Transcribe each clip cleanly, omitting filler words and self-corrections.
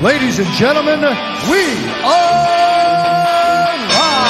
Ladies and gentlemen, we are live!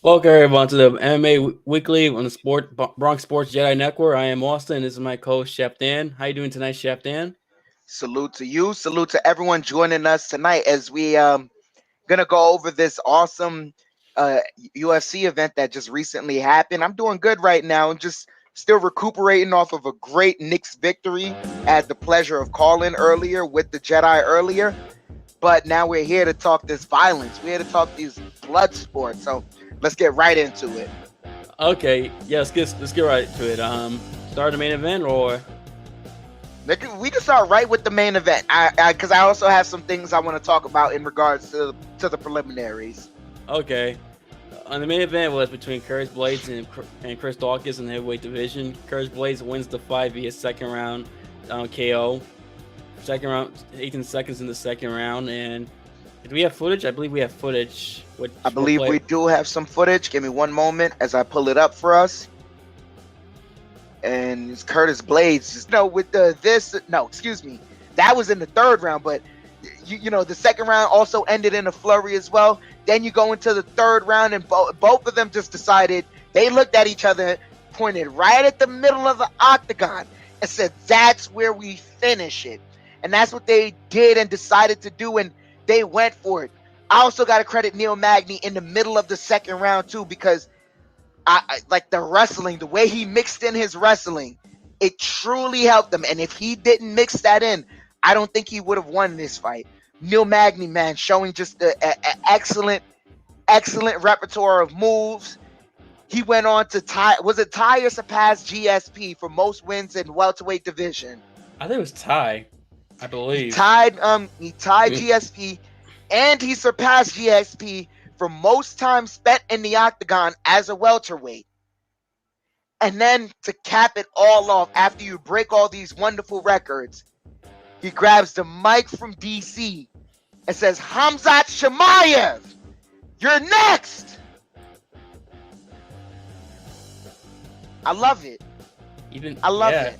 Welcome everyone to the MMA Weekly on the Bronx Sports Jedi Network. I am Austin. This is my co-host Chef Dan. How you doing tonight, Chef Dan? Salute to you. Salute to everyone joining us tonight as we gonna go over this awesome UFC event that just recently happened. I'm doing good right now and just still recuperating off of a great Knicks victory. I had the pleasure of calling earlier with the Jedi earlier, but now we're here to talk this violence. We're here to talk these blood sports. So let's get right into it. Okay, yeah, let's get right to it. Start the main event, or we can start right with the main event. Because I also have some things I want to talk about in regards to the preliminaries. Okay, the main event was between Curtis Blaydes and Chris Daukaus in the heavyweight division. Curtis Blaydes wins the fight via second round KO. Second round, 18 seconds in the second round, and do we have footage? I believe we have footage. I believe we do have some footage. Give me one moment as I pull it up for us. And it's Curtis Blaydes. Excuse me. That was in the third round, but you know, the second round also ended in a flurry as well. Then you go into the third round, and both of them just decided, they looked at each other, pointed right at the middle of the octagon, and said, that's where we finish it. And that's what they did and decided to do, and they went for it. I also got to credit Neil Magny in the middle of the second round too, because I like the wrestling, the way he mixed in his wrestling, it truly helped him. And if he didn't mix that in, I don't think he would have won this fight. Neil Magny, man, showing just an excellent repertoire of moves. He went on to tie or surpass GSP for most wins in welterweight division? I think it was tie. I believe he tied GSP, and he surpassed GSP for most time spent in the octagon as a welterweight. And then to cap it all off, after you break all these wonderful records, he grabs the mic from DC and says, Khamzat Chimaev, you're next. I love it. I love it.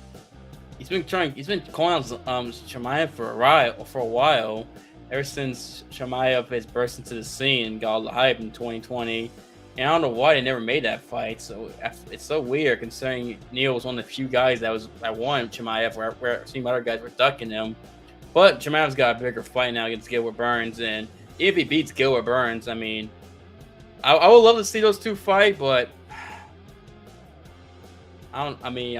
He's been calling out Chimaev for a while, ever since Chimaev has burst into the scene and got all the hype in 2020. And I don't know why they never made that fight. So it's so weird, considering Neil was one of the few guys that won Chimaev, where some other guys were ducking him. But Chimaev's got a bigger fight now against Gilbert Burns, and if he beats Gilbert Burns, I mean, I would love to see those two fight, but I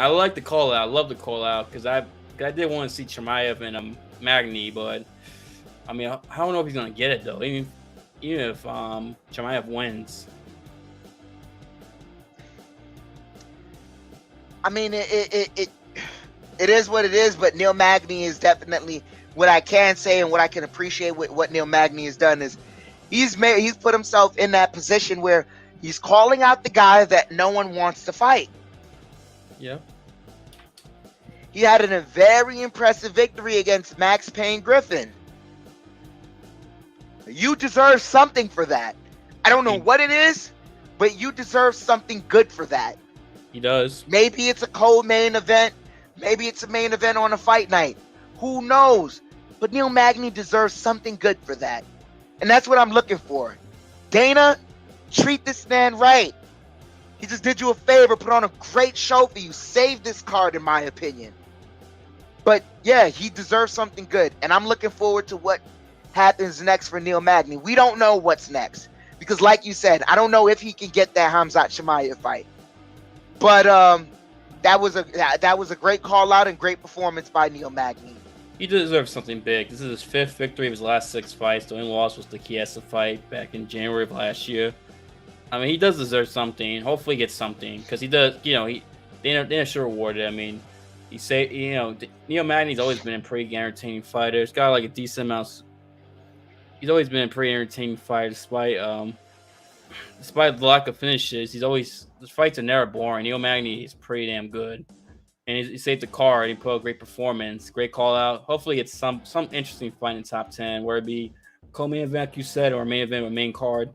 like the call out. I love the call out because I did want to see Chimaev and Magny, but I mean, I don't know if he's gonna get it though. Even if Chimaev wins. I mean, it's it is what it is. But Neil Magny is definitely what I can say, and what I can appreciate with what Neil Magny has done is he's put himself in that position where he's calling out the guy that no one wants to fight. Yeah. He had a very impressive victory against Max Payne Griffin. You deserve something for that. I don't know what it is, but you deserve something good for that. He does. Maybe it's a co-main event. Maybe it's a main event on a fight night. Who knows? But Neil Magny deserves something good for that. And that's what I'm looking for. Dana, treat this man right. He just did you a favor, put on a great show for you. Save this card, in my opinion. But yeah, he deserves something good. And I'm looking forward to what happens next for Neil Magny. We don't know what's next. Because like you said, I don't know if he can get that Khamzat Chimaev fight. But that was a great call out and great performance by Neil Magny. He deserves something big. This is his 5th victory of his last 6 fights. The only loss was the Diakiese fight back in January of last year. I mean, he does deserve something. Hopefully, he gets something because he does. You know, they should reward it. I mean, Neil Magny's always been a pretty entertaining fighter. He's got like a decent amount. He's always been a pretty entertaining fighter, despite the lack of finishes. His fights are never boring. Neil Magny is pretty damn good, and he saved the card. He put a great performance, great call out. Hopefully, it's some interesting fight in the top 10, where it be co-main event, like you said, or main event or main card.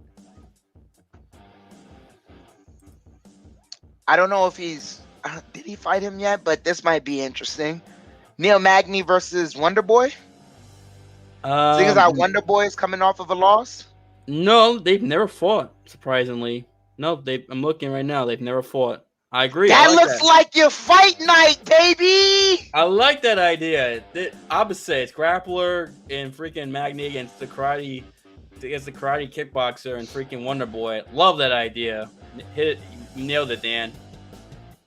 I don't know if did he fight him yet, but this might be interesting. Neil Magny versus Wonder Boy. Seeing as our Wonder Boy is coming off of a loss. No, they've never fought. Surprisingly, no. I'm looking right now. They've never fought. I agree. That looks like your fight night, baby. I like that idea. The opposites, grappler and freaking Magny against the karate kickboxer and freaking Wonder Boy. Love that idea. Hit it. You nailed it, Dan.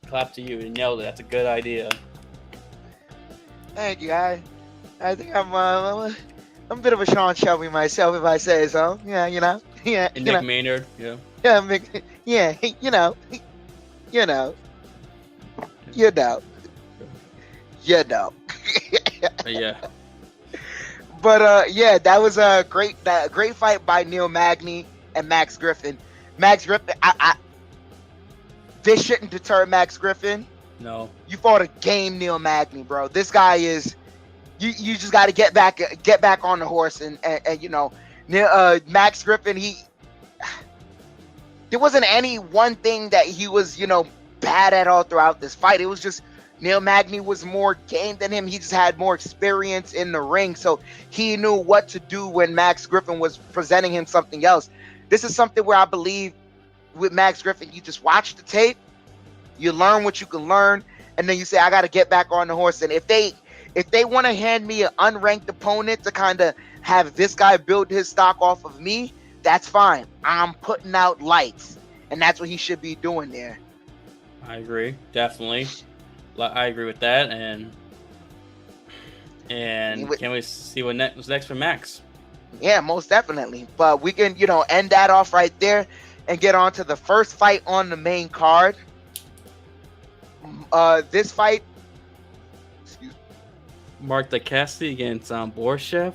Clap to you. You nailed it. That's a good idea. Thank you. I think I'm a bit of a Sean Shelby myself, if I say so. Yeah, you know. Yeah. And Nick Maynard. Yeah. Yeah. You know. Yeah. But yeah, that was a great fight by Neil Magny and Max Griffin. Max Griffin, this shouldn't deter Max Griffin. No. You fought a game, Neil Magny, bro. This guy is. You just got to get back on the horse and you know, Max Griffin. There wasn't any one thing that he was, you know, bad at all throughout this fight. It was just Neil Magny was more game than him. He just had more experience in the ring, so he knew what to do when Max Griffin was presenting him something else. This is something where I believe with Max Griffin, you just watch the tape, you learn what you can learn, and then you say, I got to get back on the horse. And if they want to hand me an unranked opponent to kind of have this guy build his stock off of me, that's fine. I'm putting out lights, and that's what he should be doing there. I agree, definitely. I agree with that, and can we see what's next for Max? Yeah, most definitely. But we can, you know, end that off right there and get on to the first fight on the main card. This fight, Mark Diakiese against Borshev.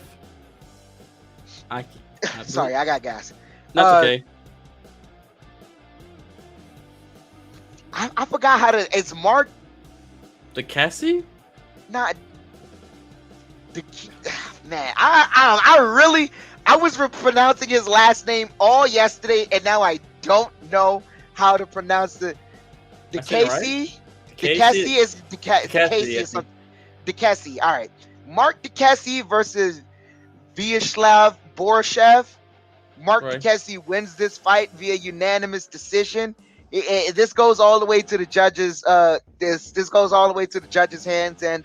Sorry, I got gas. That's okay. I forgot how to. It's Mark Diakiese? Not the man. I was pronouncing his last name all yesterday, and now I don't know how to pronounce the Diakiese. Diakiese is Diakiese. Diakiese. All right, Mark Diakiese versus Vyacheslav Borshev. Mark Diakiese wins this fight via unanimous decision. This goes all the way to the judges. This goes all the way to the judges' hands. And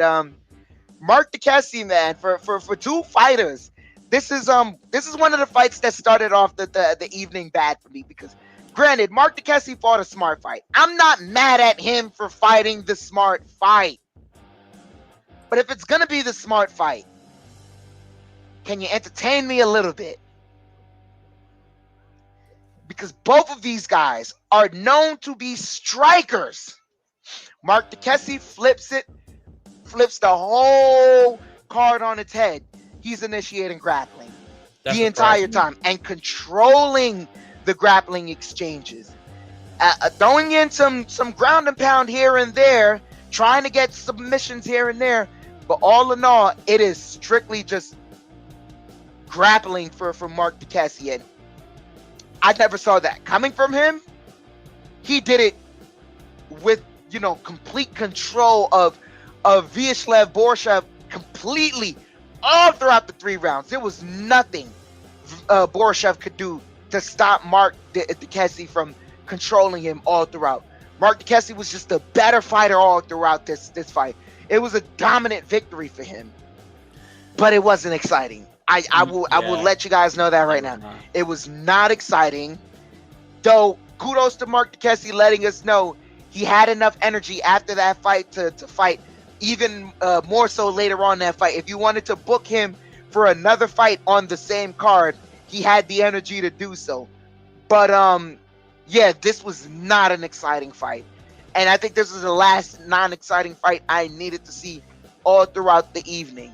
Mark Diakiese, man, for two fighters, this is one of the fights that started off the evening bad for me, because granted, Mark Diakiese fought a smart fight. I'm not mad at him for fighting the smart fight. But if it's gonna be the smart fight, can you entertain me a little bit? Because both of these guys are known to be strikers. Mark Diakiese flips it flips the whole card on its head. He's initiating grappling the entire time and controlling the grappling exchanges. Throwing in some ground and pound here and there, trying to get submissions here and there, but all in all, it is strictly just grappling for Mark Diakiese. And I never saw that coming from him. He did it with, complete control of Vyacheslav Borshev completely all throughout the 3 rounds. There was nothing Borshev could do to stop Mark Diakiese from controlling him all throughout. Mark Diakiese was just a better fighter all throughout this fight. It was a dominant victory for him, but it wasn't exciting. I will let you guys know that right now. It was not exciting, though. Kudos to Mark Diakiese letting us know he had enough energy after that fight to fight even more so later on in that fight. If you wanted to book him for another fight on the same card, he had the energy to do so. But yeah, this was not an exciting fight, and I think this was the last non-exciting fight I needed to see all throughout the evening.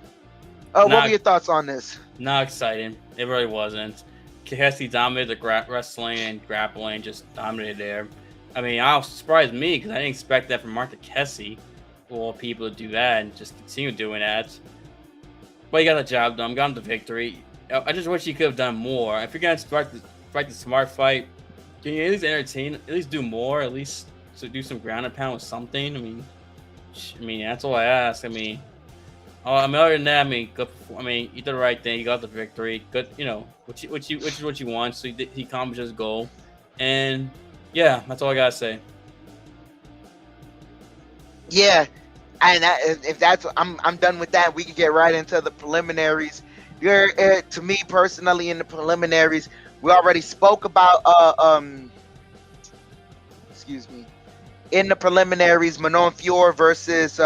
What were your thoughts on this? Not exciting. It really wasn't. Diakiese dominated the wrestling and grappling, just dominated there. I mean, I was surprised me because I didn't expect that from Mark Diakiese for people to do that and just continue doing that. But he got the job done, got him the victory. I just wish he could have done more. If you're gonna fight the smart fight, can you at least entertain? At least do more. At least to do some ground and pound with something. I mean, that's all I ask. I mean, other than that, good. You did the right thing. You got the victory. Good, which is what you want. So he accomplished his goal, and yeah, that's all I gotta say. Yeah, and if that's, I'm done with that. We can get right into the preliminaries. To me personally, in the preliminaries, we already spoke about in the preliminaries, Manon Fior versus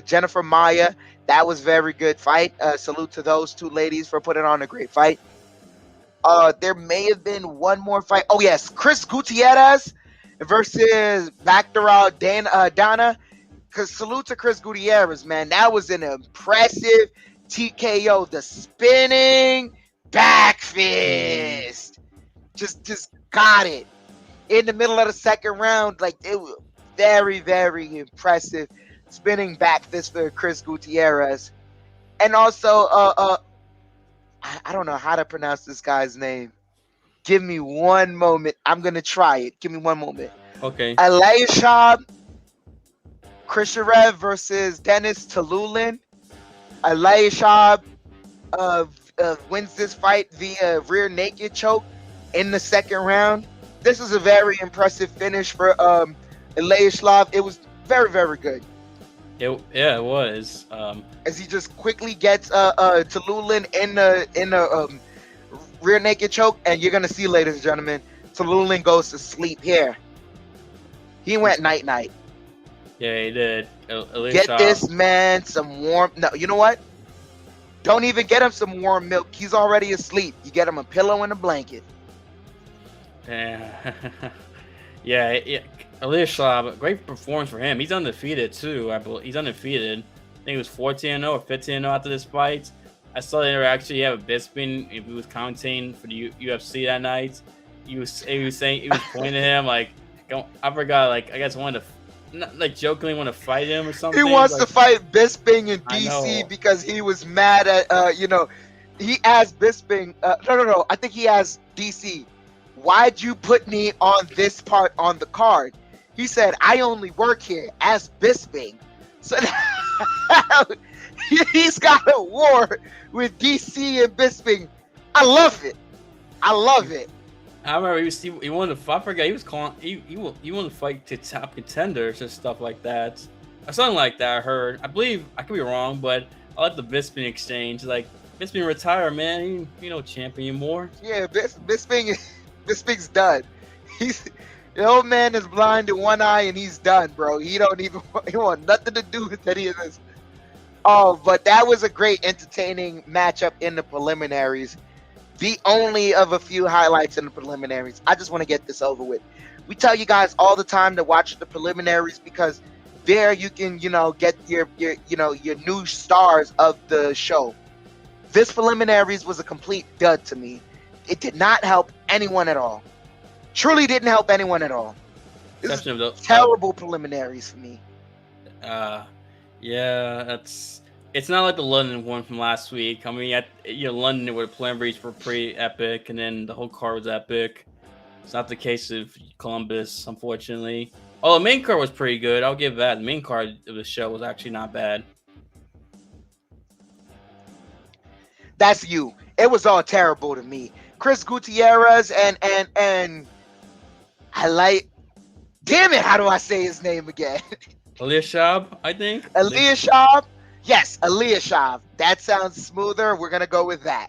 Jennifer Maia. That was a very good fight. Salute to those 2 ladies for putting on a great fight. There may have been one more fight. Oh yes, Chris Gutierrez versus Bakhtaral Dana. Cause salute to Chris Gutierrez, man. That was an impressive TKO. The spinning back fist, just got it in the middle of the second round. Like, it was very, very impressive spinning back fist for Chris Gutierrez. And also, I don't know how to pronounce this guy's name. Give me one moment. I'm gonna try it. Give me one moment. Okay. Alayshab Krisharev versus Denis Talulin. Alayshab wins this fight via rear naked choke in the second round. This is a very impressive finish for Alayshab. It was very, very good. It was. As he just quickly gets Talulin in the rear naked choke, and you're gonna see, ladies and gentlemen, Talulin goes to sleep here. He went night night. Yeah, he did. Get this man some warm. No, you know what? Don't even get him some warm milk. He's already asleep. You get him a pillow and a blanket. Yeah. Yeah. Alayshab, great performance for him. He's undefeated too. I believe he's undefeated. I think it was 14-0 or 15-0 after this fight. I saw the interaction he had with Bisping. He was commentating for the UFC that night. He was saying, he was pointing at him like, I forgot, like, I guess wanted to, not, like, jokingly want to fight him or something. He wants like, to fight Bisping in DC because he was mad at he asked Bisping. No. I think he asked DC, why'd you put me on this part on the card? He said, I only work here. Ask Bisping. So he's got a war with DC and Bisping. I love it. I remember he wanted to fight. I forgot he was calling. He wanted to fight to top contenders and stuff like that, or something like that. I heard. I believe I could be wrong, but I like the Bisping exchange. Like, Bisping retire, man. He no champion anymore. Yeah, Bisping's done. The old man is blind in one eye and he's done, bro. He want nothing to do with any of this. Oh, but that was a great, entertaining matchup in the preliminaries. The only of a few highlights in the preliminaries. I just want to get this over with. We tell you guys all the time to watch the preliminaries because there you can, get your new stars of the show. This preliminaries was a complete dud to me. It did not help anyone at all. Truly didn't help anyone at all. This is terrible preliminaries for me. Yeah, it's not like the London one from last week. I mean, London with preliminaries were pretty epic, and then the whole card was epic. It's not the case of Columbus, unfortunately. Oh, the main card was pretty good. I'll give that. The main card of the show was actually not bad. That's you. It was all terrible to me. Chris Gutierrez and I like. Damn it! How do I say his name again? Eliashab, I think. Eliashab. Yes, Eliashab. That sounds smoother. We're gonna go with that.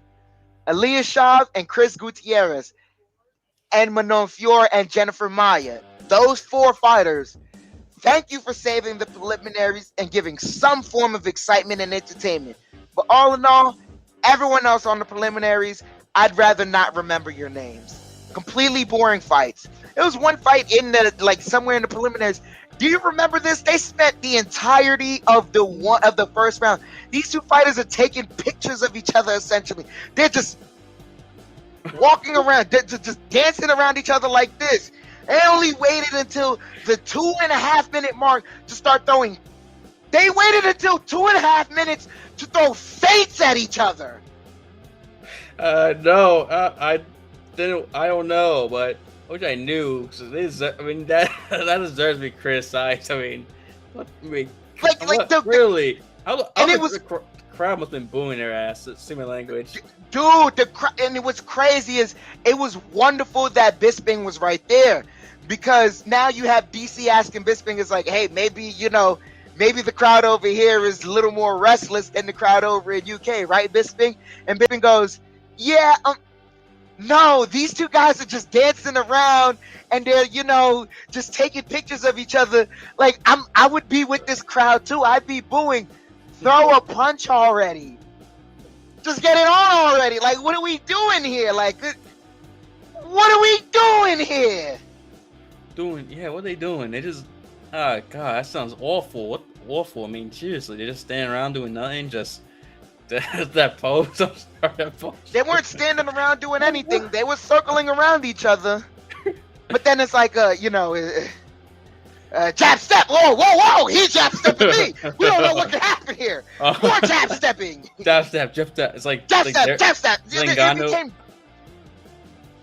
Eliashab and Chris Gutierrez and Manon Fiore and Jennifer Maya. Those 4 fighters. Thank you for saving the preliminaries and giving some form of excitement and entertainment. But all in all, everyone else on the preliminaries, I'd rather not remember your names. Completely boring fights. There was one fight in somewhere in the preliminaries. Do you remember this? They spent the entirety of the first round. These 2 fighters are taking pictures of each other essentially. They're just walking around, just dancing around each other like this. They only waited until the 2.5 minute mark to start throwing. They waited until 2.5 minutes to throw feints at each other. No, I don't know, but I wish I knew. I mean, that deserves to be criticized. I mean, really? The crowd must have been booing their ass. See my language, dude. And what's crazy is it was wonderful that Bisping was right there, because now you have DC asking Bisping is like, hey, maybe the crowd over here is a little more restless than the crowd over in UK, right, Bisping? And Bisping goes, yeah, no, these 2 guys are just dancing around and they're, just taking pictures of each other. Like, I would be with this crowd too. I'd be booing. Throw a punch already. Just get it on already. Like, what are we doing here? Like, what are we doing here? What are they doing? They just, oh God, that sounds awful. What awful? I mean, seriously, they're just standing around doing nothing, just that pose. I'm sorry, that pose. They weren't standing around doing anything. They were circling around each other. But then it's like, jab step. Whoa! He jab stepped me. We don't know what could happen here. More jab stepping. Jab step. It's like jab step.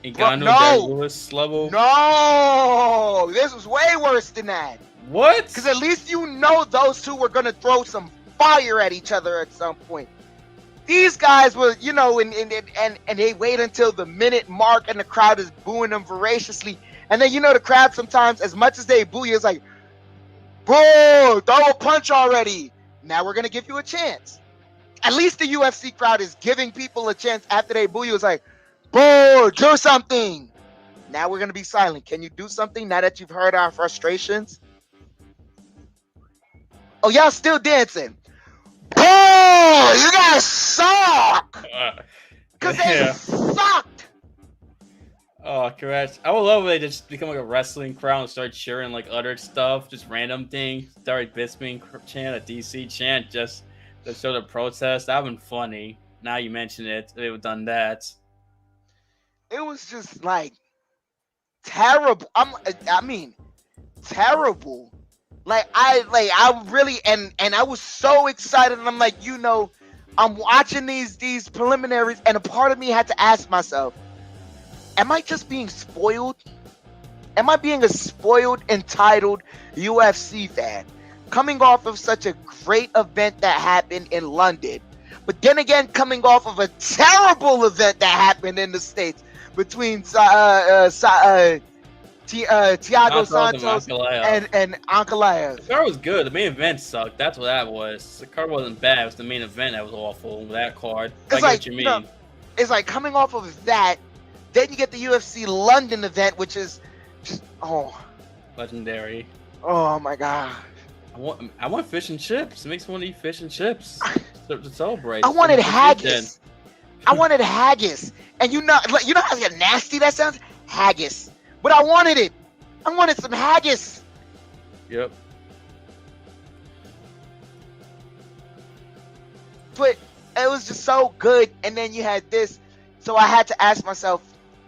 Ngannou, Lewis level. No, this was way worse than that. What? Because at least those 2 were gonna throw some fire at each other at some point. These guys were, and they wait until the minute mark and the crowd is booing them voraciously. And then, the crowd sometimes, as much as they boo you, it's like, boo, throw a punch already. Now we're going to give you a chance. At least the UFC crowd is giving people a chance after they boo you. It's like, boo, do something. Now we're going to be silent. Can you do something now that you've heard our frustrations? Oh, y'all still dancing. Oh, you guys suck! Because they sucked! Oh, correct. I would love when they just become like a wrestling crowd and start cheering like other stuff, just random things. Start Bisping chant, a DC chant, just to show the protest. That would have been funny. Now you mention it, they would have done that. It was just like terrible. I mean, terrible. I really and I was so excited, and I'm like, I'm watching these preliminaries, and a part of me had to ask myself, am I just being spoiled? Am I being a spoiled, entitled UFC fan? Coming off of such a great event that happened in London, but then again, coming off of a terrible event that happened in the States between Thiago Santos and Ankalaev. The card was good. The main event sucked. That's what that was. The card wasn't bad. It was the main event that was awful. That card. It's like, what you mean. It's like coming off of that, then you get the UFC London event, which is just legendary. Oh my god. I want fish and chips. It makes me want to eat fish and chips to celebrate. I wanted haggis. I wanted haggis, and you know how nasty that sounds. Haggis. But I wanted it. I wanted some haggis. Yep. But it was just so good. And then you had this. So I had to ask myself,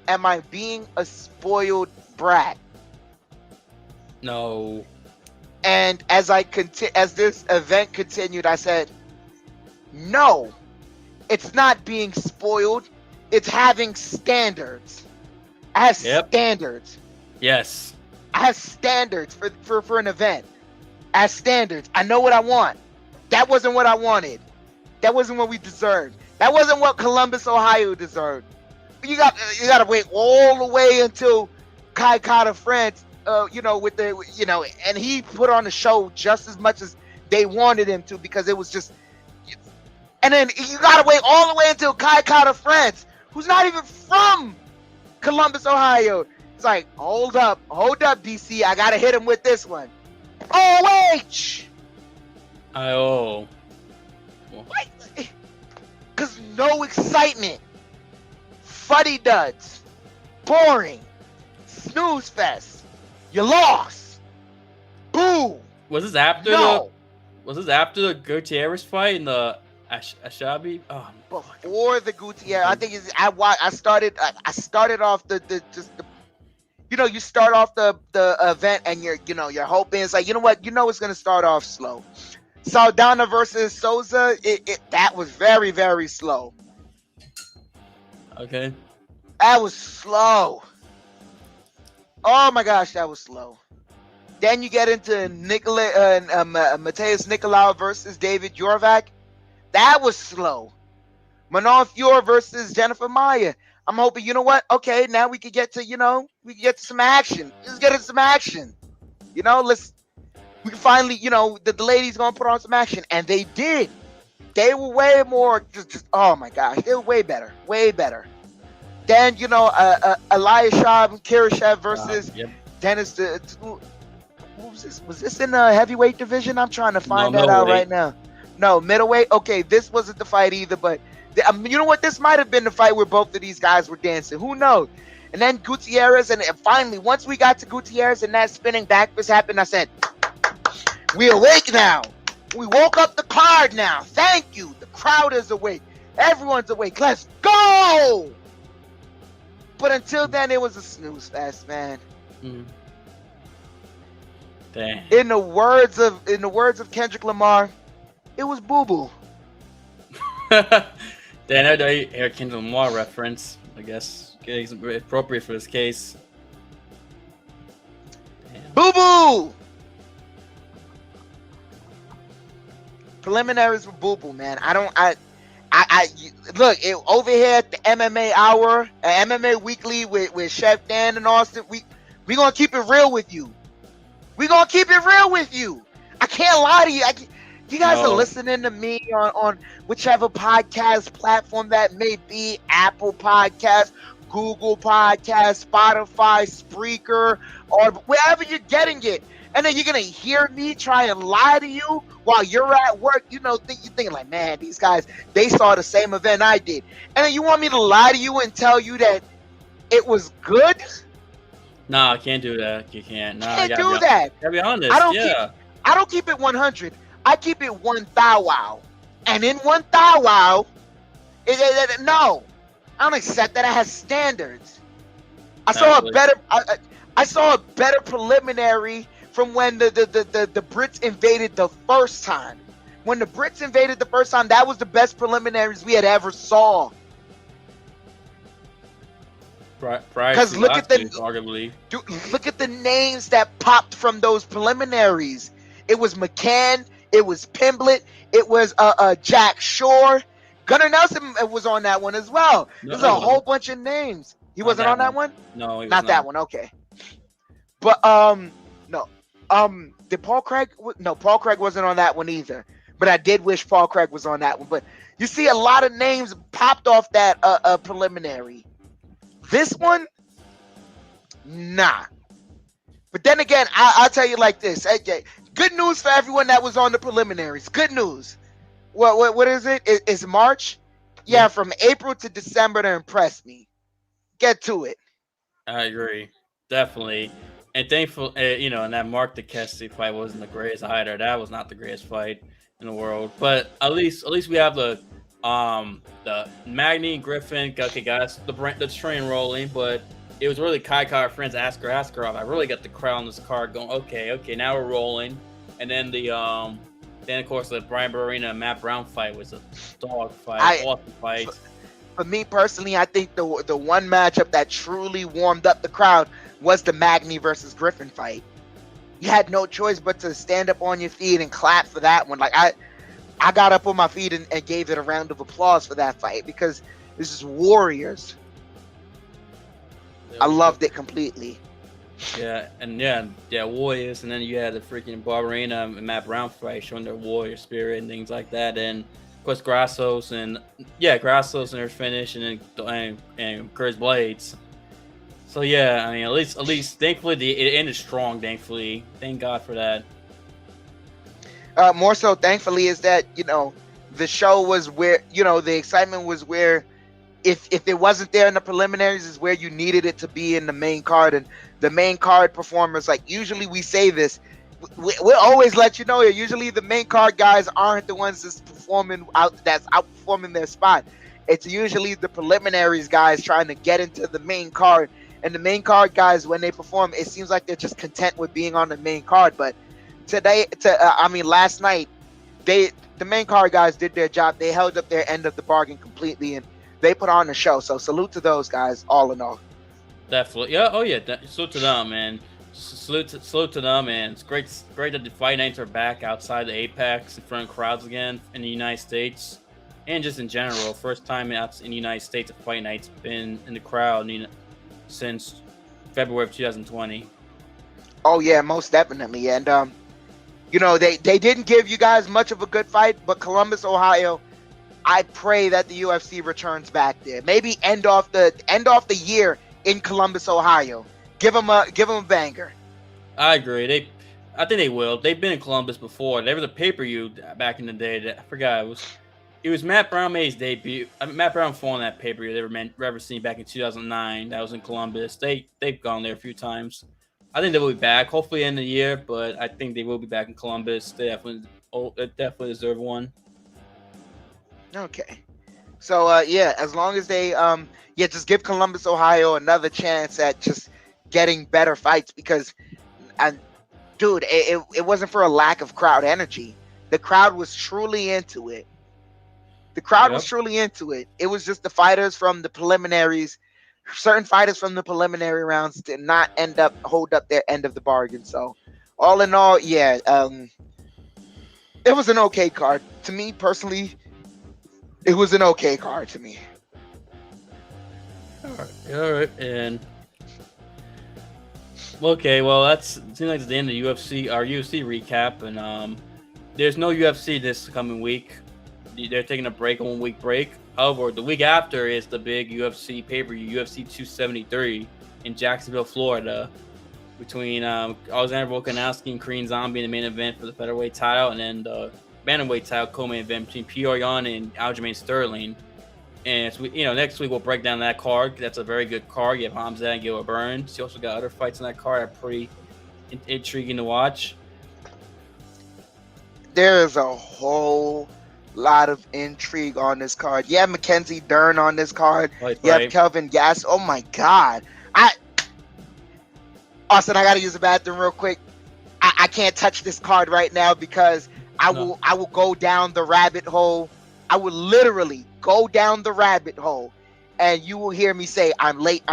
am I being a spoiled brat? No. And as this event continued, I said, no, it's not being spoiled. It's having standards. I have standards. Yes. I have standards for an event. I have standards. I know what I want. That wasn't what I wanted. That wasn't what we deserved. That wasn't what Columbus, Ohio deserved. You got to wait all the way until Kai Kara France, and he put on the show just as much as they wanted him to, because it was just. And then you got to wait all the way until Kai Kara France, who's not even from Columbus, Ohio. It's like, hold up, DC. I got to hit him with this one. OH! Oh. Because no excitement. Fuddy duds. Boring. Snooze fest. You lost. Boo. Was this after the Gutierrez fight in the Ashabi? Oh, before the Gutierrez, I think I started off you start off the event and you're hoping it's like, it's gonna start off slow. Saldana versus Souza, that was very, very slow. Okay. That was slow. Oh my gosh, that was slow. Then you get into Mateus Nicolau versus David Yorvac. That was slow. Manon Fior versus Jennifer Maia. I'm hoping, okay, now we could get to some action. Let's get into some action. We can finally, the ladies gonna put on some action, and they did. They were way more, oh my gosh, they were way better. Then, Eliashab Kirishev versus Dennis. Who was this? Was this in the heavyweight division? I'm trying to find that out right now. No, middleweight. Okay, this wasn't the fight either, but you know what? This might have been the fight where both of these guys were dancing. Who knows? And then Gutierrez, and finally, once we got to Gutierrez and that spinning back fist happened, I said, we awake now. We woke up the card now. Thank you. The crowd is awake. Everyone's awake. Let's go. But until then, it was a snooze fest, man. Dang. In the words of Kendrick Lamar, it was boo-boo. Then another Kendrick Lamar reference, I guess, is appropriate for this case. Boo-boo! Preliminaries were boo-boo, man. I look, over here at the MMA Hour, MMA Weekly with Chef Dan and Austin, we gonna keep it real with you. I can't lie to you. You guys are listening to me on whichever podcast platform that may be, Apple Podcasts, Google Podcasts, Spotify, Spreaker, or wherever you're getting it. And then you're going to hear me try and lie to you while you're at work. You're thinking like, man, these guys, they saw the same event I did. And then you want me to lie to you and tell you that it was good? Nah, I can't do that. You can't. Nah, can't do that. Gotta be honest. I don't keep it 100. I keep it 1 thou wow. And in 1 thou wow, no, I don't accept that. I have standards. I saw a better preliminary from when the Brits invaded the first time. When the Brits invaded the first time, that was the best preliminaries we had ever saw. Because look at the names that popped from those preliminaries. It was McCann, it was Pimblett, it was Jack Shore. Gunnar Nelson was on that one as well. There's a whole bunch of names. He wasn't on that one? No, not that one. Okay. But no. Did Paul Craig? No, Paul Craig wasn't on that one either. But I did wish Paul Craig was on that one. But you see, a lot of names popped off that preliminary. This one, nah. But then again, I'll tell you like this. Okay, good news for everyone that was on the preliminaries. Good news. What is it? It's March? Yeah, from April to December to impress me. Get to it. I agree. Definitely. And thankful, and that Mark Diakiese fight wasn't the greatest either. That was not the greatest fight in the world. But at least we have the Magny Griffin. Okay, guys, the train rolling, but it was really Kai friends Askar Askarov. I really got the crowd on this card going. Okay, now we're rolling. And then then of course the Barberena and MattBrow fight was a dog fight, awesome fight. For me personally, I think the one matchup that truly warmed up the crowd was the Magny versus Griffin fight. You had no choice but to stand up on your feet and clap for that one. Like I got up on my feet and gave it a round of applause for that fight because this is warriors. I loved it completely. Yeah, warriors, and then you had the freaking Barberena and MattBrow fight showing their warrior spirit and things like that, and of course Grassos and their finish, and then Curtis Blaydes. So yeah, I mean, at least thankfully it ended strong. Thankfully, thank God for that. More so, thankfully, is that the show was where the excitement was where if it wasn't there in the preliminaries is where you needed it to be in the main card. And the main card performers, like usually we say this, we'll always let you know. Usually the main card guys aren't the ones that's outperforming their spot. It's usually the preliminaries guys trying to get into the main card. And the main card guys, when they perform, it seems like they're just content with being on the main card. But last night, the main card guys did their job. They held up their end of the bargain completely, and they put on the show. So salute to those guys, all in all. Definitely, yeah. Oh yeah, salute to them, man. Salute to them, and it's great that the fight nights are back outside the Apex in front of crowds again in the United States, and just in general. First time out in the United States a fight night's been in the crowd since February of 2020. Oh yeah, most definitely. And they didn't give you guys much of a good fight, but Columbus, Ohio, I pray that the UFC returns back there. Maybe end off the year in Columbus, Ohio. Give them a banger. I agree. I think they will. They've been in Columbus before. There was a pay-per-view back in the day that I forgot. It was MattBrow made his debut. MattBrow fought on that pay-per-view they were ever seen back in 2009. That was in Columbus. They've gone there a few times. I think they will be back, hopefully in the year, but I think they will be back in Columbus. They definitely deserve one. Okay. So as long as they just give Columbus, Ohio another chance at just getting better fights, because it wasn't for a lack of crowd energy. The crowd was truly into it. It was just the fighters from the preliminaries. Certain fighters from the preliminary rounds did not hold up their end of the bargain. So all in all, it was an okay card. To me personally, it was an okay card to me. All right. And okay, well, it seems like it's the end of our UFC recap, and there's no UFC this coming week. They're taking a 1 week break. However, the week after is the big UFC pay-per-view, UFC 273 in Jacksonville, Florida, between Alexander Volkanovski and Korean Zombie in the main event for the featherweight title, and then the bantamweight title co-main event between Petr Yan and Aljamain Sterling. And next week we'll break down that card. That's a very good card. You have Hamza and Gilbert Burns. You also got other fights in that card that are pretty intriguing to watch. There's a whole lot of intrigue on this card. You have Mackenzie Dern on this card. You have Kelvin Gass. Oh my God. Austin, I gotta use the bathroom real quick. I can't touch this card right now because I will go down the rabbit hole. I will literally go down the rabbit hole, and you will hear me say, I'm late.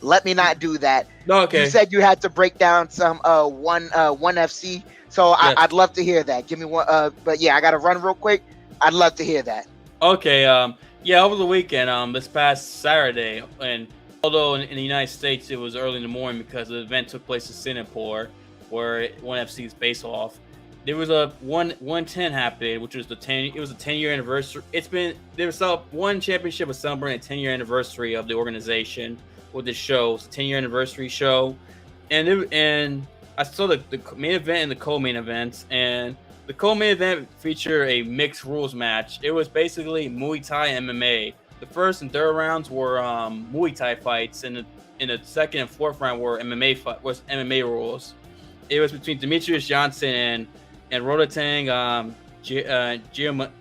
Let me not do that. No, okay. You said you had to break down some one FC, so yes. I'd love to hear that. Give me one. But yeah, I gotta run real quick. I'd love to hear that. Okay. Over the weekend, this past Saturday, and although in the United States it was early in the morning because the event took place in Singapore, where ONE FC is based off. There was a 110 happened, which was the 10-year anniversary. There was one championship was celebrating a 10-year anniversary of the organization with this show. It's a 10-year anniversary show, and I saw the main event and the co-main events, and the co-main event featured a mixed rules match. It was basically Muay Thai and MMA. The first and third rounds were Muay Thai fights, and in the second and fourth round were MMA rules. It was between Demetrius Johnson and Rodotang. Can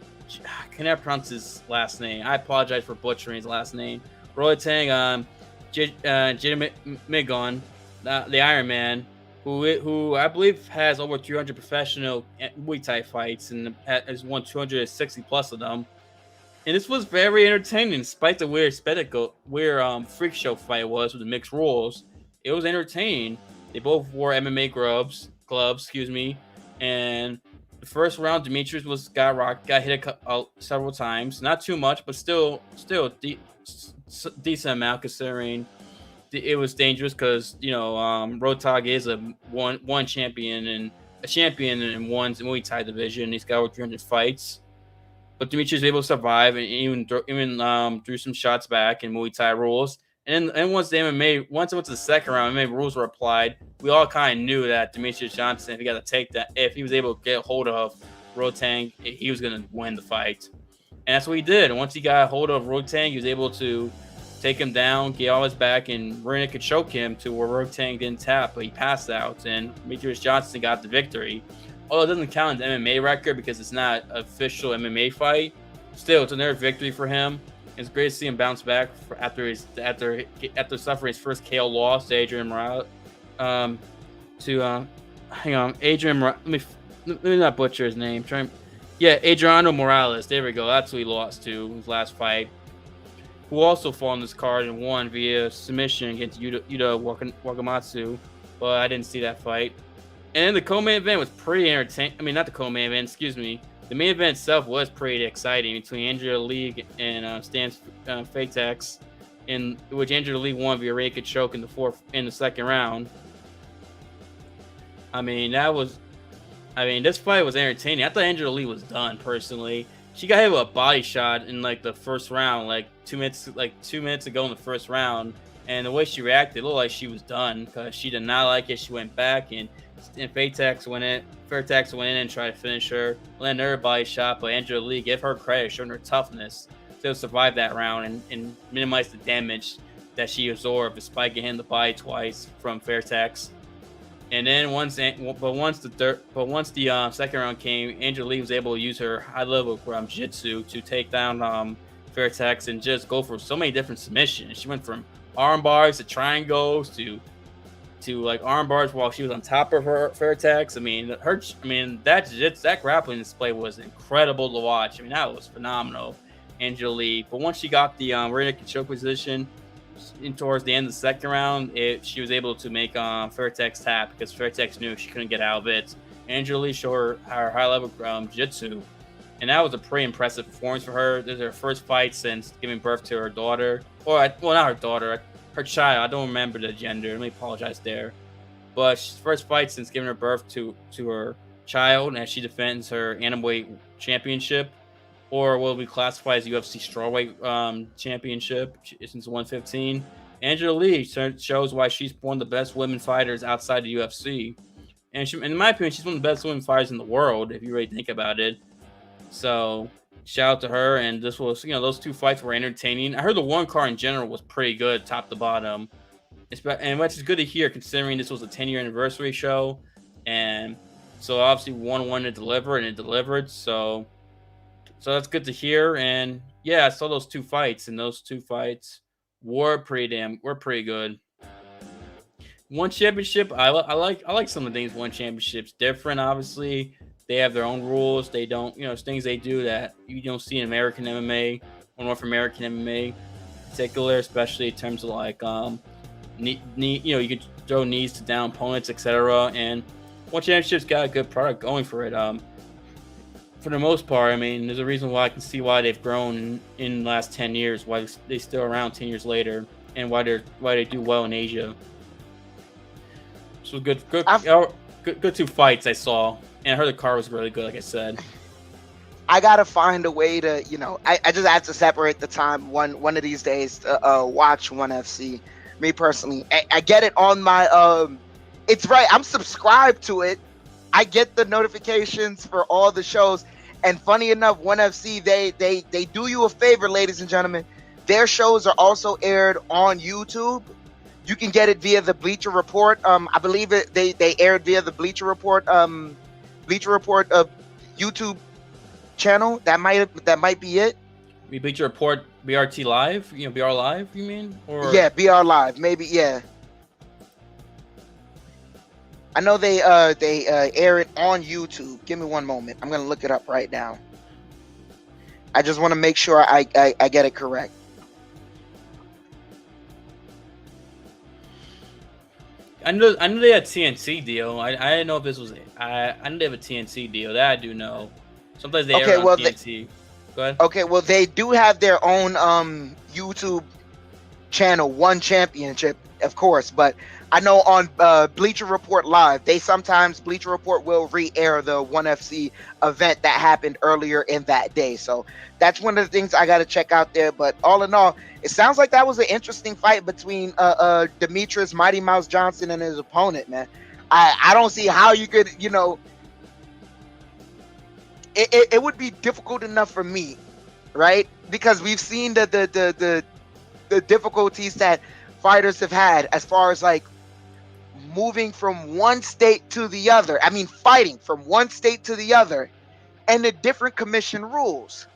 I pronounce his last name? I apologize for butchering his last name. Rodotang Migon, the Iron Man, who I believe has over 300 professional Muay Thai fights and has won 260 plus of them. And this was very entertaining, despite the weird freak show fight it was with the mixed rules. It was entertaining. They both wore MMA gloves, and the first round, Demetrius got hit several times, not too much, but still decent amount considering it was dangerous because Rotag is a one champion and a champion in one's Muay Thai division. He's got over 300 fights. But Demetrius was able to survive and even threw some shots back in Muay Thai rules. And once it went to the second round, MMA rules were applied. We all kind of knew that Demetrius Johnson, if he was able to get a hold of Rodotang, he was going to win the fight. And that's what he did. And once he got a hold of Rodotang, he was able to take him down, get all his back, and Barberena could choke him to where Rodotang didn't tap, but he passed out. And Demetrius Johnson got the victory. Although it doesn't count as an MMA record because it's not an official MMA fight, still, it's another victory for him. It's great to see him bounce back after suffering his first KO loss to Adrian Morales. Adrian. Let me not butcher his name. Adriano Morales. There we go. That's who he lost to his last fight. Who also fought on this card and won via submission against Yuta Wakamatsu, but I didn't see that fight. And then the co-main event was pretty entertaining. I mean, not the co-main event, excuse me. The main event itself was pretty exciting between Andrea Lee and Stan Fatex, in which Andrea Lee won via rear naked choke in the second round. This fight was entertaining. I thought Andrea Lee was done personally. She got hit with a body shot in the first round, 2 minutes ago in the first round, and the way she reacted, it looked like she was done because she did not like it. She went back and Fairtax went in and tried to finish her, landed her body shot, but Andrea Lee, give her credit, showing her toughness to survive that round and minimize the damage that she absorbed despite getting the body twice from Fairtax. And then once the second round came, Andrea Lee was able to use her high level jiu-jitsu to take down Fairtax and just go for so many different submissions. She went from arm bars to triangles to arm bars while she was on top of her Fairtax. That grappling display was incredible to watch. That was phenomenal, Andrea Lee. But once she got the rear naked choke position, towards the end of the second round, she was able to make Fairtax tap because Fairtax knew she couldn't get out of it. Andrea Lee showed her high-level jiu-jitsu, and that was a pretty impressive performance for her. This is her first fight since giving birth to her daughter. Not her daughter, her child. I don't remember the gender. Let me apologize there. But she's first fight since giving her birth to her child, as she defends her Bantamweight championship, or will be classified as UFC strawweight championship since 115. Andrea Lee shows why she's one of the best women fighters outside the UFC. And in my opinion, she's one of the best women fighters in the world, if you really think about it. So shout out to her. And this was, those two fights were entertaining. I heard the one card in general was pretty good, top to bottom. And which is good to hear, considering this was a 10-year anniversary show. And so obviously one wanted to deliver, and it delivered. So that's good to hear. And yeah, I saw those two fights, and those two fights were pretty good. One championship, I like some of the things one championship's different. Obviously, they have their own rules. They don't, things they do that you don't see in American MMA or North American MMA in particular, especially in terms of you could throw knees to down opponents, etc. And one championship's got a good product going for it. For the most part, there's a reason why I can see why they've grown in the last 10 years, why they're still around 10 years later, and why they do well in Asia. So good two fights I saw, and I heard the card was really good, like I said. I gotta find a way to, I just have to separate the time one of these days to watch ONE FC. Me personally, I get it on my it's right. I'm subscribed to it. I get the notifications for all the shows. And funny enough, ONE FC, they do you a favor, ladies and gentlemen. Their shows are also aired on YouTube. You can get it via the Bleacher Report. I believe they aired via the Bleacher Report YouTube channel. That might be it. We Bleacher Report BRT Live, BR Live, you mean? Or yeah, BR Live, maybe, yeah. I know they air it on YouTube. Give me one moment. I'm gonna look it up right now. I just want to make sure I get it correct. I know they had TNC deal. I didn't know if this was. I know they have a TNC deal. That I do know. Sometimes they air on TNC. Go ahead. Okay, well they do have their own YouTube channel, One Championship, of course, but I know on Bleacher Report Live, Bleacher Report will re-air the ONE FC event that happened earlier in that day. So that's one of the things I got to check out there. But all in all, it sounds like that was an interesting fight between Demetrius Mighty Mouse Johnson and his opponent, man. I don't see how you could, it would be difficult enough for me, right? Because we've seen the difficulties that fighters have had as far as like moving from one state to the other. I mean, fighting from one state to the other and the different commission rules.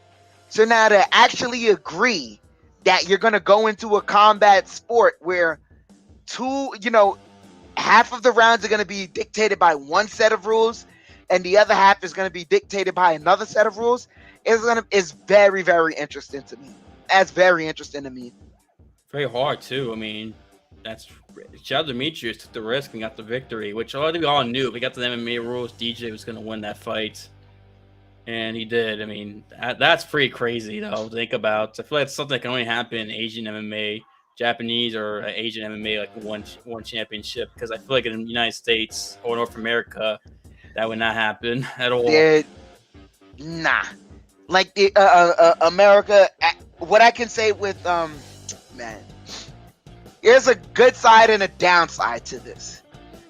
So now to actually agree that you're going to go into a combat sport where half of the rounds are going to be dictated by one set of rules and the other half is going to be dictated by another set of rules is very, very interesting to me. That's very interesting to me. Very hard too. I mean, shout Demetrius took the risk and got the victory, which I think we all knew. If we got the MMA rules, DJ was going to win that fight, and he did. I mean, that's pretty crazy though to think about. I feel like it's something that can only happen in Asian MMA, Japanese or Asian MMA, like one championship. Because I feel like in the United States or North America, that would not happen at all. Nah, like the America. What I can say with man, there's a good side and a downside to this.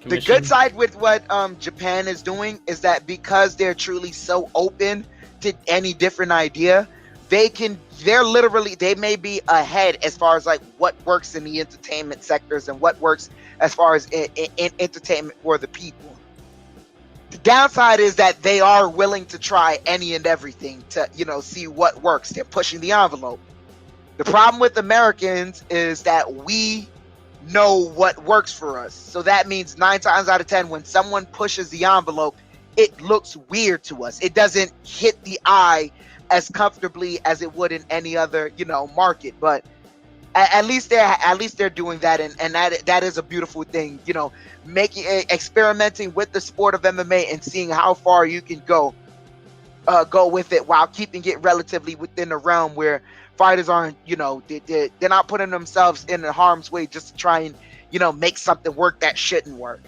The good side with what Japan is doing is that because they're truly so open to any different idea, they may be ahead as far as like what works in the entertainment sectors and what works as far as in entertainment for the people. The downside is that they are willing to try any and everything to, see what works. They're pushing the envelope. The problem with Americans is that we know what works for us. So that means 9 times out of 10, when someone pushes the envelope, it looks weird to us. It doesn't hit the eye as comfortably as it would in any other, market. But at least they're doing that, and that is a beautiful thing. Experimenting with the sport of MMA and seeing how far you can go with it while keeping it relatively within the realm where fighters aren't, they're not putting themselves in harm's way just to try and, make something work that shouldn't work.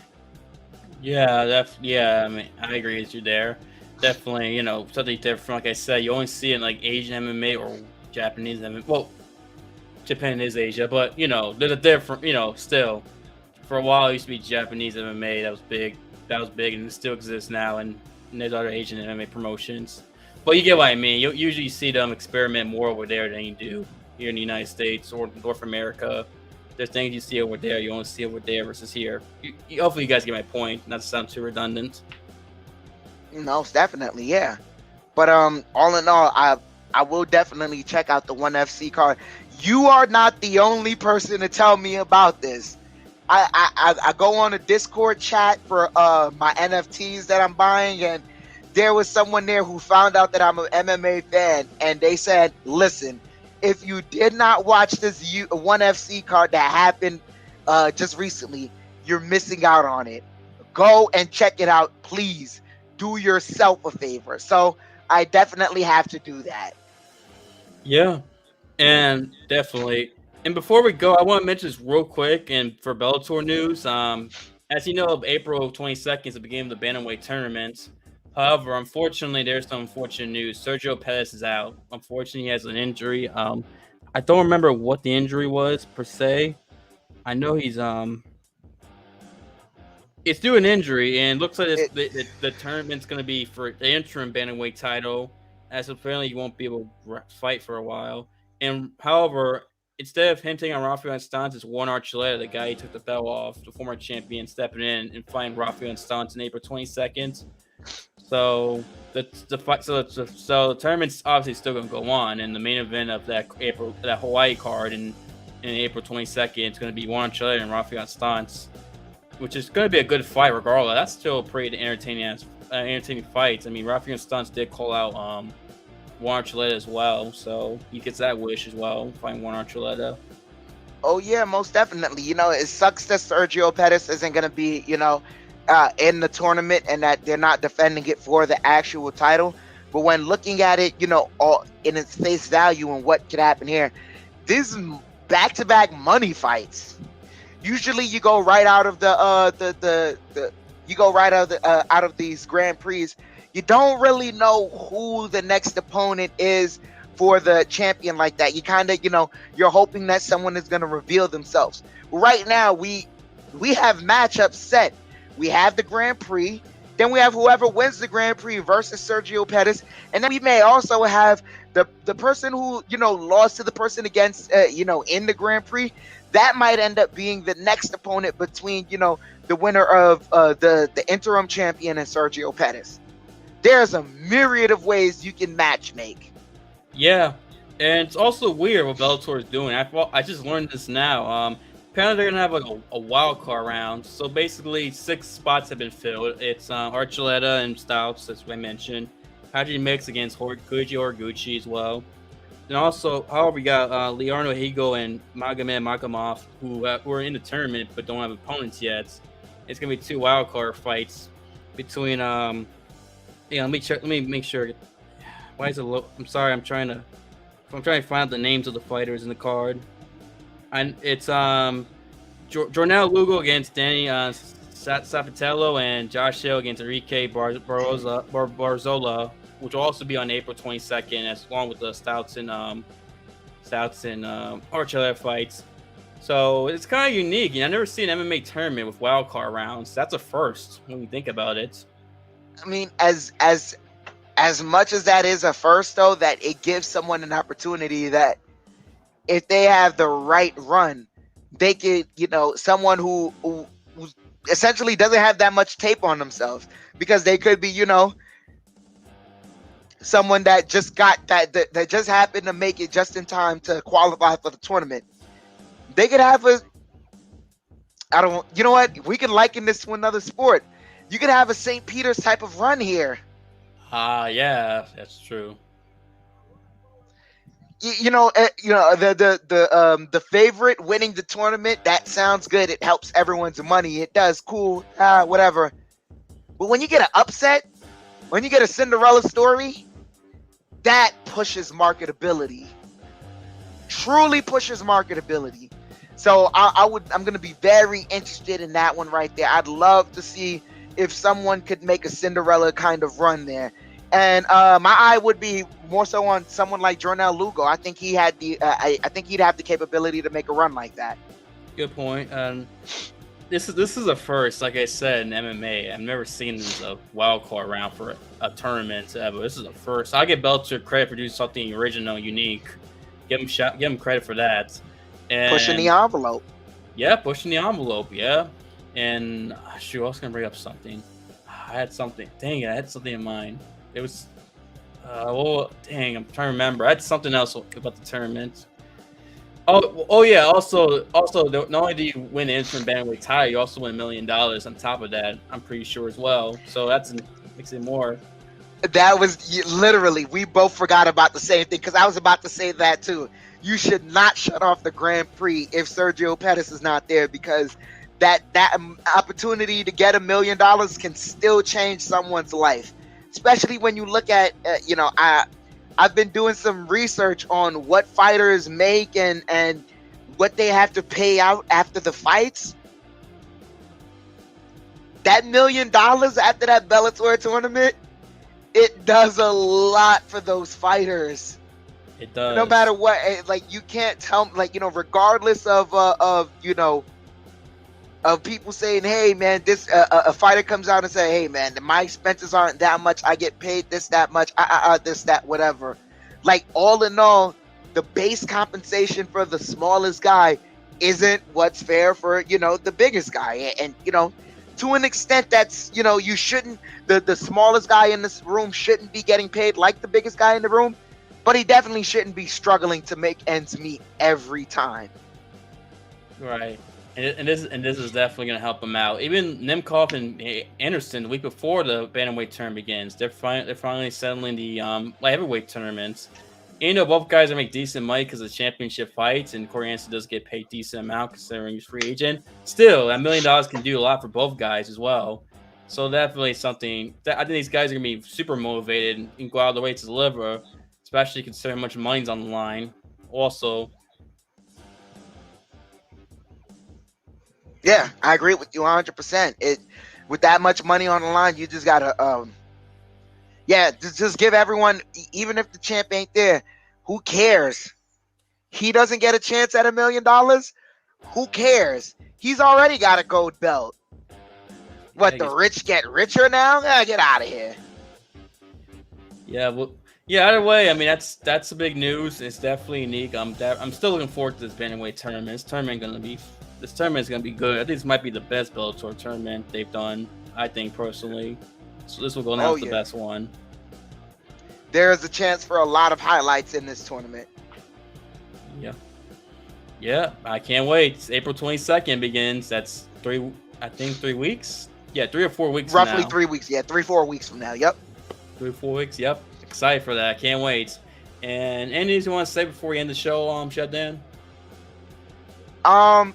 Yeah, I mean, I agree with you there. Definitely, something different. Like I said, you only see it in like Asian MMA or Japanese MMA. Well, Japan is Asia, but there's a different, still. For a while, it used to be Japanese MMA. That was big, and it still exists now. And there's other Asian MMA promotions. But you get what I mean. You usually see them experiment more over there than you do here in the United States or North America. There's things you see over there you only see over there versus here. Hopefully, you guys get my point. Not to sound too redundant. No, definitely, yeah. But all in all, I will definitely check out the ONE FC card. You are not the only person to tell me about this. I go on a Discord chat for my NFTs that I'm buying, and there was someone there who found out that I'm an MMA fan, and they said, listen, if you did not watch this ONE FC card that happened just recently, you're missing out on it. Go and check it out, please. Do yourself a favor. So I definitely have to do that. Yeah, and definitely. And before we go, I want to mention this real quick, and for Bellator news, as you know, April 22nd is the beginning of the bantamweight tournament. However, unfortunately, there's some unfortunate news. Sergio Pettis is out. Unfortunately, he has an injury. I don't remember what the injury was per se. I know he's it's due an injury, and it looks like the tournament's going to be for the interim bantamweight title, as apparently he won't be able to fight for a while. And however, instead of him taking on Raufeon Stots, it's Juan Archuleta, the guy he took the belt off, the former champion, stepping in and fighting Raufeon Stots on April 22nd. So the tournament's obviously still gonna go on, and the main event of that Hawaii card in April 22nd, it's gonna be Juan Archuleta and Raufeon Stots, which is gonna be a good fight regardless. That's still a pretty entertaining fights. I mean, Raufeon Stots did call out Juan Archuleta as well, so he gets that wish as well, fighting Juan Archuleta. Oh yeah, most definitely. It sucks that Sergio Pettis isn't gonna be, in the tournament and that they're not defending it for the actual title. But when looking at it, all in its face value and what could happen here, these back-to-back money fights. Usually, you go right out of out of these Grand Prix. You don't really know who the next opponent is for the champion like that. You kind of, you're hoping that someone is going to reveal themselves. Right now, we have matchups set. We have the Grand Prix, then we have whoever wins the Grand Prix versus Sergio Pettis, and then we may also have the person who lost to the person against in the Grand Prix. That might end up being the next opponent between the winner of the interim champion and Sergio Pettis. There's a myriad of ways you can match make. Yeah, and it's also weird what Bellator is doing. I just learned this now. Apparently they're gonna have like a wild card round. So basically 6 spots have been filled. It's Archuleta and Stots, as I mentioned. Haji Mix against Koji Horiguchi as well. And also, however, we got Leonardo Higo and Magomed Magomov, who are in the tournament but don't have opponents yet. It's gonna be 2 wild card fights between let me make sure. Why is it low? I'm sorry, I'm trying to find the names of the fighters in the card. And it's Jornal Lugo against Danny Safatello and Josh Hill against Enrique Barzola, which will also be on April 22nd, as along with the Stouts and Archuleta fights. So it's kind of unique. I've never seen an MMA tournament with wildcard rounds. That's a first when you think about it. I mean, as much as that is a first, though, that it gives someone an opportunity that if they have the right run, they could, someone who essentially doesn't have that much tape on themselves, because they could be, someone that just got that just happened to make it just in time to qualify for the tournament. They could have you know what? We can liken this to another sport. You could have a St. Peter's type of run here. Yeah, that's true. The favorite winning the tournament, that sounds good. It helps everyone's money. It does. Cool. Whatever. But when you get an upset, when you get a Cinderella story, that pushes marketability. Truly pushes marketability. So I'm going to be very interested in that one right there. I'd love to see if someone could make a Cinderella kind of run there. And my eye would be more so on someone like Jornal Lugo. I think he had I think he'd have the capability to make a run like that. Good point. This is a first, like I said, in MMA. I've never seen a wild card round for a tournament ever. This is a first. I'll give Bellator credit for doing something original, unique. Give him credit for that. And pushing the envelope. Yeah, pushing the envelope. Yeah. And shoot, I was gonna bring up something. I had something. Dang it, I had something in mind. It was, I'm trying to remember. I had something else about the tournament. Oh yeah. Also, not only do you win the interim bantamweight title, you also win $1 million on top of that. I'm pretty sure as well. So makes it more. That was literally, we both forgot about the same thing, because I was about to say that too. You should not shut off the Grand Prix if Sergio Pettis is not there, because that opportunity to get $1 million can still change someone's life. Especially when you look at, I've been doing some research on what fighters make and what they have to pay out after the fights. That $1 million after that Bellator tournament, it does a lot for those fighters. It does. No matter what, like, you can't tell, like, regardless of people saying, hey man, this a fighter comes out and say, hey man, my expenses aren't that much, I get paid this, that much, this, that, whatever. Like, all in all, the base compensation for the smallest guy isn't what's fair for, the biggest guy. And to an extent, that's, you shouldn't, the smallest guy in this room shouldn't be getting paid like the biggest guy in the room, but he definitely shouldn't be struggling to make ends meet every time. Right. And this is definitely going to help him out. Even Nemkov and Anderson, the week before the bantamweight term begins, they're finally settling the heavyweight tournaments. Both guys are make decent money because of the championship fights, and Corey Anderson does get paid decent amount considering he's free agent. Still, that $1 million can do a lot for both guys as well. So definitely something that I think these guys are going to be super motivated and go out of the way to deliver, especially considering how much money's on the line. Also, yeah, I agree with you 100%. With that much money on the line, you just gotta just give everyone, even if the champ ain't there, who cares? He doesn't get a chance at $1 million. Who cares? He's already got a gold belt. What, the rich get richer now? Get out of here. Yeah, well, either way, I mean that's the big news. It's definitely unique. I'm still looking forward to this bantamweight tournament. This tournament is gonna be good. I think this might be the best Bellator tournament they've done, I think personally. So this will go down as the best one. There is a chance for a lot of highlights in this tournament. Yeah, I can't wait. It's April 22nd begins. That's 3 weeks. Yeah, 3 or 4 weeks. Roughly from now. 3 weeks. Yeah, 3-4 weeks from now. Yep. 3 or 4 weeks. Yep. Excited for that. Can't wait. And anything you want to say before we end the show, Shutdown? I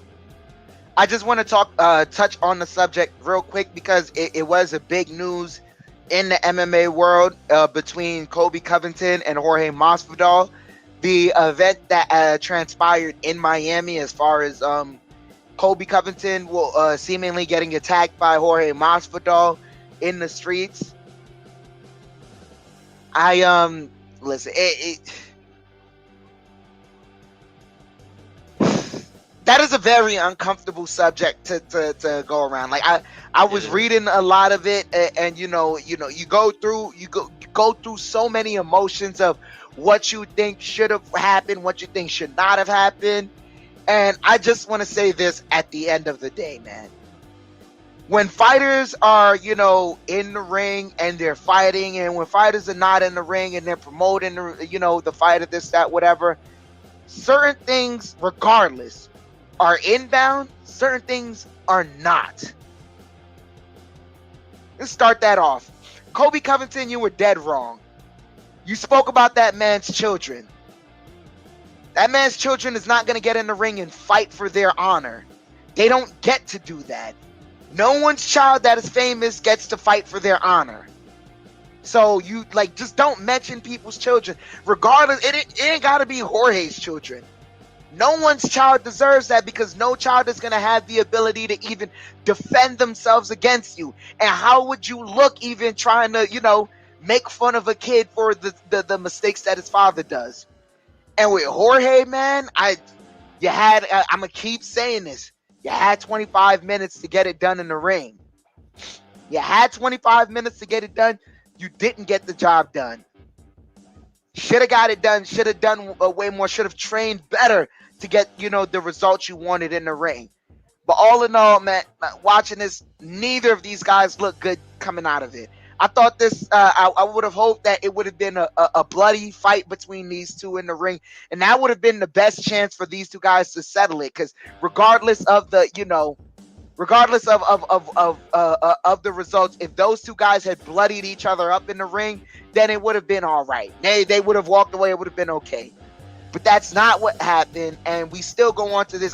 just want to touch on the subject real quick because it was a big news in the MMA world between Colby Covington and Jorge Masvidal. The event that transpired in Miami, as far as Colby Covington will seemingly getting attacked by Jorge Masvidal in the streets. Listen, that is a very uncomfortable subject to go around. Like I was reading a lot of it, and you go through so many emotions of what you think should have happened, what you think should not have happened. And I just want to say this at the end of the day, man. When fighters are, in the ring and they're fighting, and when fighters are not in the ring and they're promoting, the fight of this, that, whatever, certain things, regardless, are inbound, certain things are not. Let's start that off. Colby Covington, you were dead wrong. You spoke about that man's children. That man's children is not going to get in the ring and fight for their honor. They don't get to do that. No one's child that is famous gets to fight for their honor. So you just don't mention people's children. Regardless, it ain't got to be Jorge's children. No one's child deserves that, because no child is going to have the ability to even defend themselves against you. And how would you look even trying to, make fun of a kid for the mistakes that his father does? And with Jorge, man, I'm going to keep saying this. You had 25 minutes to get it done in the ring. You had 25 minutes to get it done. You didn't get the job done. Should have got it done. Should have done way more. Should have trained better to get, the results you wanted in the ring. But all in all, man, watching this, neither of these guys look good coming out of it. I thought this, I would have hoped that it would have been a bloody fight between these two in the ring. And that would have been the best chance for these two guys to settle it. Because regardless of the, regardless of the results, if those two guys had bloodied each other up in the ring, then it would have been all right. They would have walked away. It would have been okay. But that's not what happened. And we still go on to this.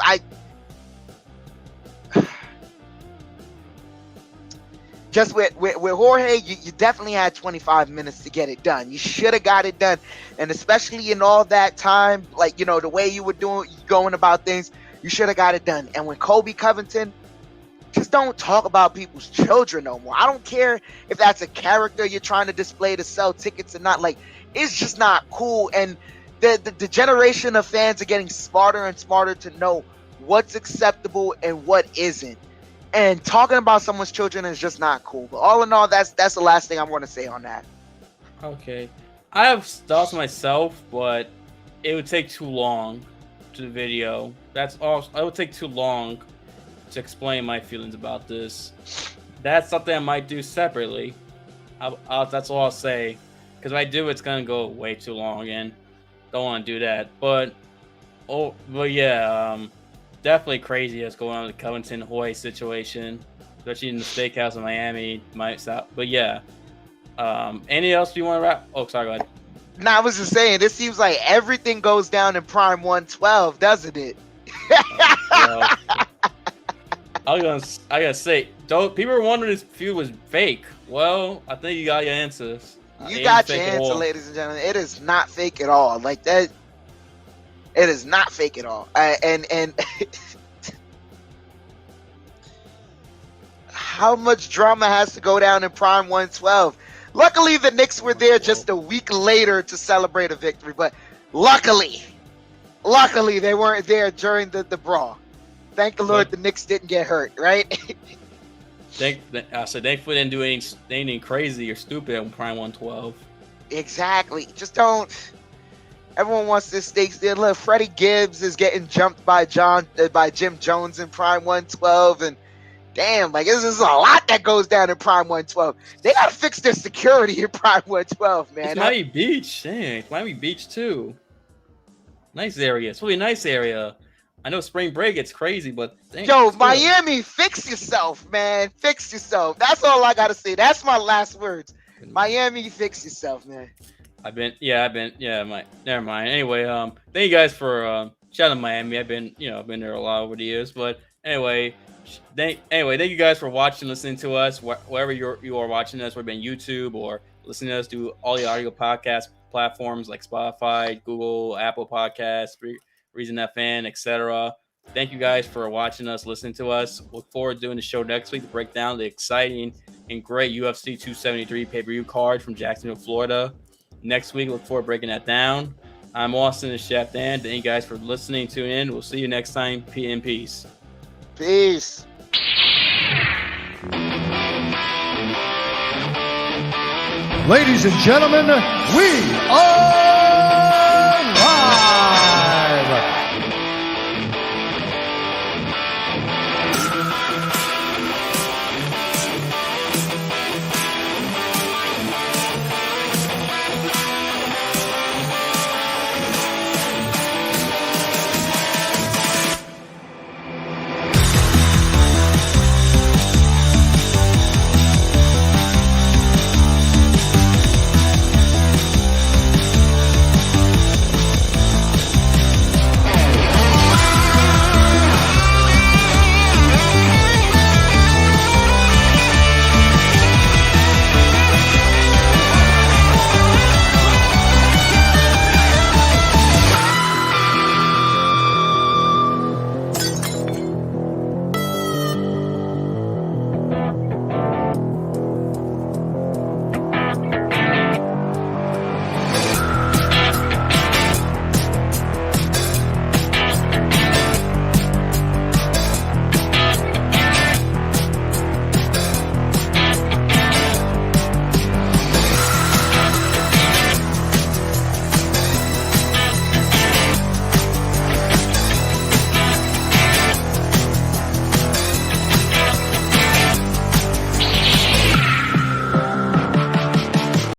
Just with Jorge, you definitely had 25 minutes to get it done. You should have got it done. And especially in all that time, the way you were going about things, you should have got it done. And when Colby Covington, just don't talk about people's children no more. I don't care if that's a character you're trying to display to sell tickets or not. It's just not cool. And the generation of fans are getting smarter and smarter to know what's acceptable and what isn't. And talking about someone's children is just not cool. But all in all, that's the last thing I want to say on that. Okay. I have thoughts myself, but it would take too long to the video. That's all. It would take too long to explain my feelings about this. That's something I might do separately. That's all I'll say. Because if I do, it's gonna go way too long, and don't want to do that. But yeah, definitely crazy what's going on with the Covington-Hoy situation, especially in the steakhouse in Miami. But yeah, anything else you want to wrap? Oh, sorry, go ahead. Nah, I was just saying, this seems like everything goes down in Prime 112, doesn't it? I gotta say, people were wondering this feud was fake. Well, I think you got your answers. You got your answer, ladies and gentlemen. It is not fake at all. Like that. It is not fake at all. And how much drama has to go down in Prime 112? Luckily, the Knicks were there just a week later to celebrate a victory. But luckily, they weren't there during the brawl. Thank the Lord the Knicks didn't get hurt, right? Thankfully, they didn't do anything crazy or stupid on Prime 112. Exactly. Just don't. Everyone wants this stakes there. Look, Freddie Gibbs is getting jumped by Jim Jones in Prime 112, and damn, like this is a lot that goes down in Prime 112. They gotta fix their security in Prime 112, man. It's Miami Beach, dang, it's Miami Beach too. Nice area. It's really a nice area. I know spring break gets crazy, but dang, Miami, fix yourself, man. Fix yourself. That's all I gotta say. That's my last words. Miami, fix yourself, man. Never mind. Anyway, thank you guys for shout out to Miami. I've been there a lot over the years, but anyway, thank you guys for watching, listening to us, wherever you are watching us, whether it be YouTube or listening to us through all the audio podcast platforms like Spotify, Google, Apple Podcasts, Reason FM, etc. Thank you guys for watching us, listening to us. Look forward to doing the show next week to break down the exciting and great UFC 273 pay-per-view card from Jacksonville, Florida. Next week, look forward to breaking that down. I'm Austin, the Chef Dan. Thank you guys for listening, tuning in. We'll see you next time. Peace. Peace. Ladies and gentlemen, we are